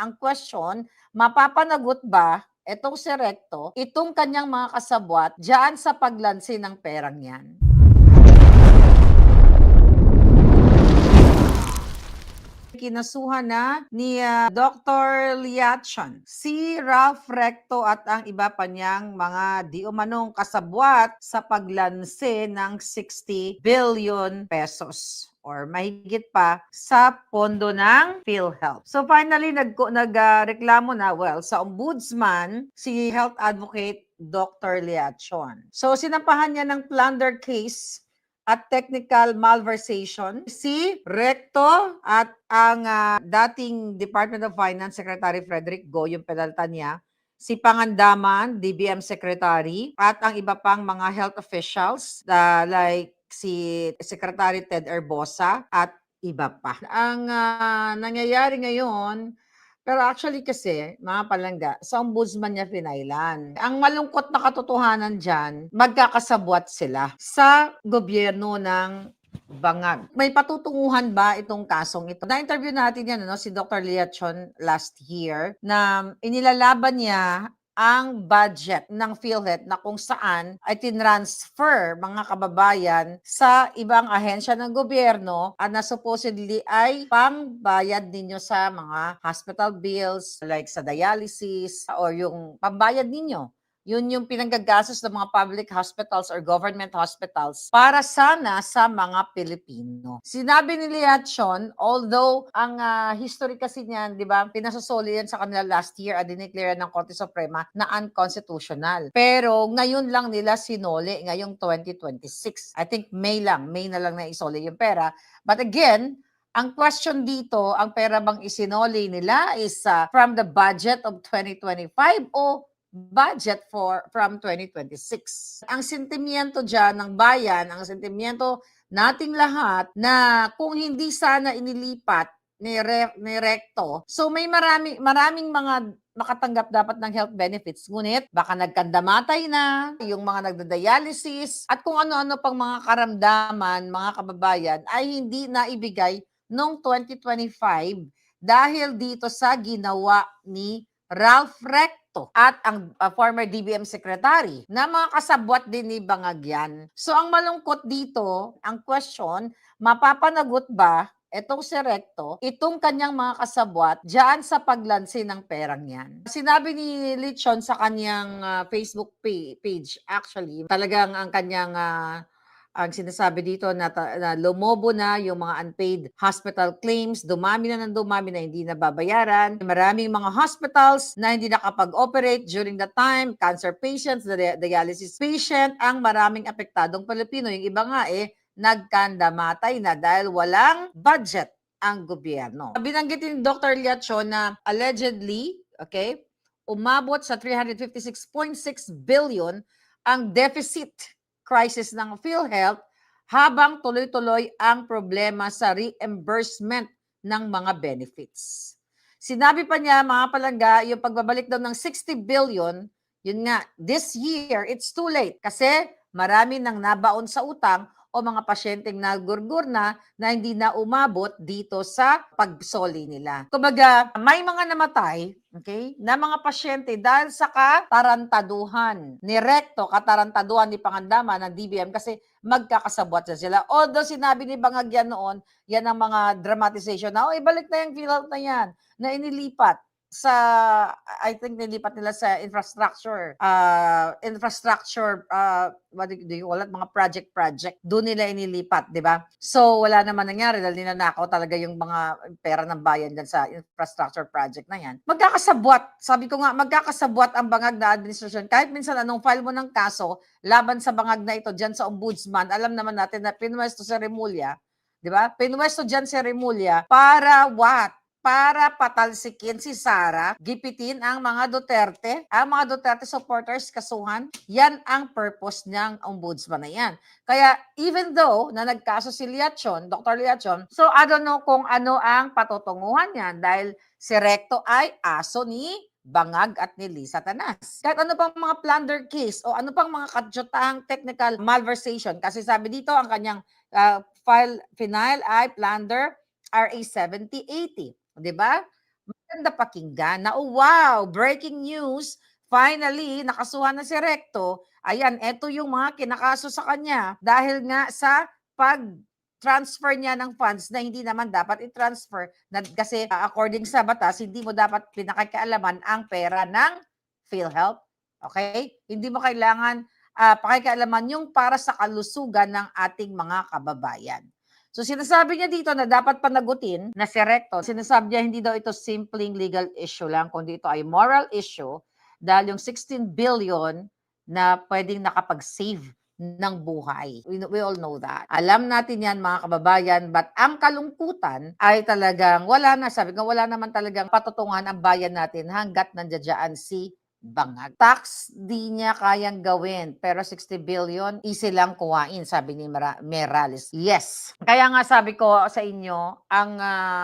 Ang question, mapapanagot ba etong si Recto, itong kanyang mga kasabwat diyan sa paglansi ng perang yan? Kinasuhan na ni Dr. Liachon si Ralph Recto at ang iba pa niyang mga di umanong kasabwat sa paglansi ng 60 billion pesos or mahigit pa sa pondo ng PhilHealth. So finally, nagreklamo na, sa ombudsman, si health advocate Dr. Liachon. So sinampahan niya ng plunder case at technical malversation si Recto at ang dating Department of Finance Secretary Frederick Go, yung penalta niya, si Pangandaman, DBM Secretary, at ang iba pang mga health officials like si Secretary Ted Erbosa at iba pa. Ang nangyayari ngayon, pero actually kasi, mga palangga, sa ombudsman niya pinailan. Ang malungkot na katotohanan dyan, magkakasabwat sila sa gobyerno ng Bangag. May patutunguhan ba itong kasong ito? Na-interview natin yan, si Dr. Liachon last year na inilalaban niya ang budget ng PhilHealth na kung saan ay tinransfer mga kababayan sa ibang ahensya ng gobyerno at na supposedly ay pangbayad ninyo sa mga hospital bills like sa dialysis or yung pambayad ninyo. Yun yung pinanggagastos ng mga public hospitals or government hospitals para sana sa mga Pilipino. Sinabi ni Liachon, although ang history kasi niyan, di ba, pinasasoli yan sa kanila last year at dineclare ng Korte Suprema na unconstitutional. Pero ngayon lang nila sinoli, ngayong 2026. I think May na lang na isoli yung pera. But again, ang question dito, ang pera bang isinoli nila is from the budget of 2025 o budget from 2026. Ang sentimiento dyan ng bayan, ang sentimiento nating lahat na kung hindi sana inilipat ni Recto, so may maraming mga makatanggap dapat ng health benefits. Ngunit baka nagkandamatay na, yung mga nagda-dialysis, at kung ano-ano pang mga karamdaman, mga kababayan, ay hindi naibigay noong 2025 dahil dito sa ginawa ni Ralph Recto at ang former DBM Secretary na mga kasabwat din ni Bangagyan. So ang malungkot dito, ang question, mapapanagot ba etong si Recto, itong kanyang mga kasabwat diyan sa paglansi ng perang yan? Sinabi ni Lichon sa kanyang Facebook page, actually, talagang ang kanyang ang sinasabi dito na lumobo na yung mga unpaid hospital claims, dumami na hindi nababayaran. Maraming mga hospitals na hindi nakapag-operate during the time, cancer patients, dialysis patient, ang maraming apektadong Pilipino. Yung iba nga nagkandamatay na dahil walang budget ang gobyerno. Binanggit ni Dr. Liachon na allegedly, umabot sa 356.6 billion ang deficit crisis ng PhilHealth habang tuloy-tuloy ang problema sa reimbursement ng mga benefits. Sinabi pa niya, mga palangga, yung pagbabalik daw ng 60 billion, yun nga, this year, it's too late kasi marami nang nabaon sa utang o mga pasyenteng nagurgur na hindi na umabot dito sa pagsoli nila. Kumbaga, may mga namatay, na mga pasyente dahil sa katarantaduhan ni Recto, katarantaduhan ni Pangandaman ng DBM kasi magkakasabwat na sila. Although sinabi ni Bangagyan noon, yan ang mga dramatization na, ibalik na yung PhilHealth na yan, na inilipat sa, I think nilipat nila sa infrastructure, what do you call it, mga project, doon nila inilipat, di ba? So, wala naman nangyari dahil ninanakaw talaga yung mga pera ng bayan dyan sa infrastructure project na yan. Magkakasabwat, sabi ko nga, magkakasabwat ang bangag na administrasyon. Kahit minsan anong file mo ng kaso, laban sa bangag na ito dyan sa ombudsman, alam naman natin na pinwesto si Remulla, di ba? Pinwesto dyan si Remulla para what? Para patalsikin si Sara, gipitin ang mga Duterte supporters, kasuhan. Yan ang purpose ng ombudsman na yan. Kaya even though na nagkaso si Liachon, Dr. Liachon, so I don't know kung ano ang patutunguhan niyan dahil si Recto ay aso ni Bangag at ni Lisa Tanas. Kahit ano pang mga plunder case o ano pang mga kadyotahang technical malversation, kasi sabi dito ang kanyang final ay plunder RA 7080. 'Di ba? Maganda pakinggan na, "Oh, wow, breaking news, finally nakasuhan na si Recto." Ayan, eto yung mga kinakaso sa kanya dahil nga sa pag-transfer niya ng funds na hindi naman dapat i-transfer kasi according sa batas, hindi mo dapat pinakikialaman ang pera ng PhilHealth, okay? Hindi mo kailangan, pakikialaman yung para sa kalusugan ng ating mga kababayan. So sinasabi niya dito na dapat panagutin na si Recto, sinasabi niya hindi daw ito simpleng legal issue lang, kundi ito ay moral issue dahil yung 16 billion na pwedeng nakapag-save ng buhay. We all know that. Alam natin yan mga kababayan, but ang kalungkutan ay talagang wala na, sabi ko, wala naman talagang patutungan ang bayan natin hanggat nandiyan si Bangag. Tax di niya kayang gawin, pero 60 billion, easy lang kuhain, sabi ni Merales. Yes. Kaya nga sabi ko sa inyo, ang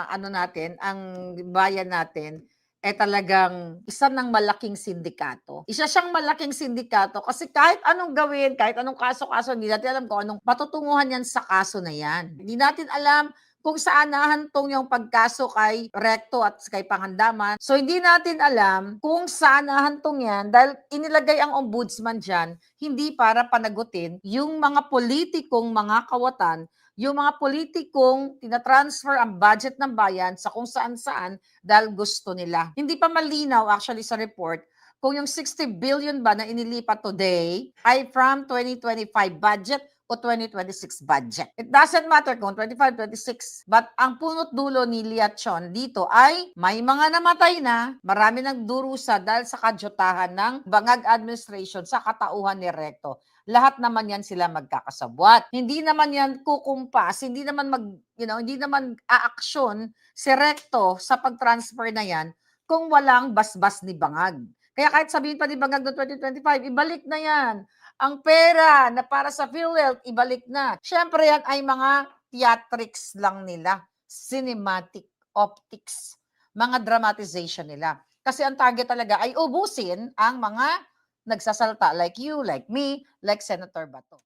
ano natin, ang bayan natin, talagang isa ng malaking sindikato. Isa siyang malaking sindikato kasi kahit anong gawin, kahit anong kaso-kaso, hindi natin alam kung anong patutunguhan yan sa kaso na yan. Hindi natin alam kung saan nahantong yung pagkaso kay Recto at kay Pangandaman. So, hindi natin alam kung saan nahantong yan dahil inilagay ang ombudsman dyan, hindi para panagutin yung mga politikong mga kawatan, yung mga politikong tinatransfer ang budget ng bayan sa kung saan-saan dahil gusto nila. Hindi pa malinaw actually sa report kung yung 60 billion ba na inilipat today ay from 2025 budget o 2026 budget. It doesn't matter kung 25, 26. But ang punot dulo ni Liachon dito ay may mga namatay na, marami nagdurusa dahil sa kadyutahan ng Bangag administration sa katauhan ni Recto. Lahat naman yan sila magkakasabwat. Hindi naman yan kukumpas, hindi naman hindi naman aaksyon si Recto sa pag-transfer na yan kung walang basbas ni Bangag. Kaya kahit sabihin pa ni Bangag noong 2025, ibalik na yan. Ang pera na para sa PhilHealth, ibalik na. Siyempre yan ay mga theatrics lang nila. Cinematic, optics, mga dramatization nila. Kasi ang target talaga ay ubusin ang mga nagsasalta like you, like me, like Senator Bato.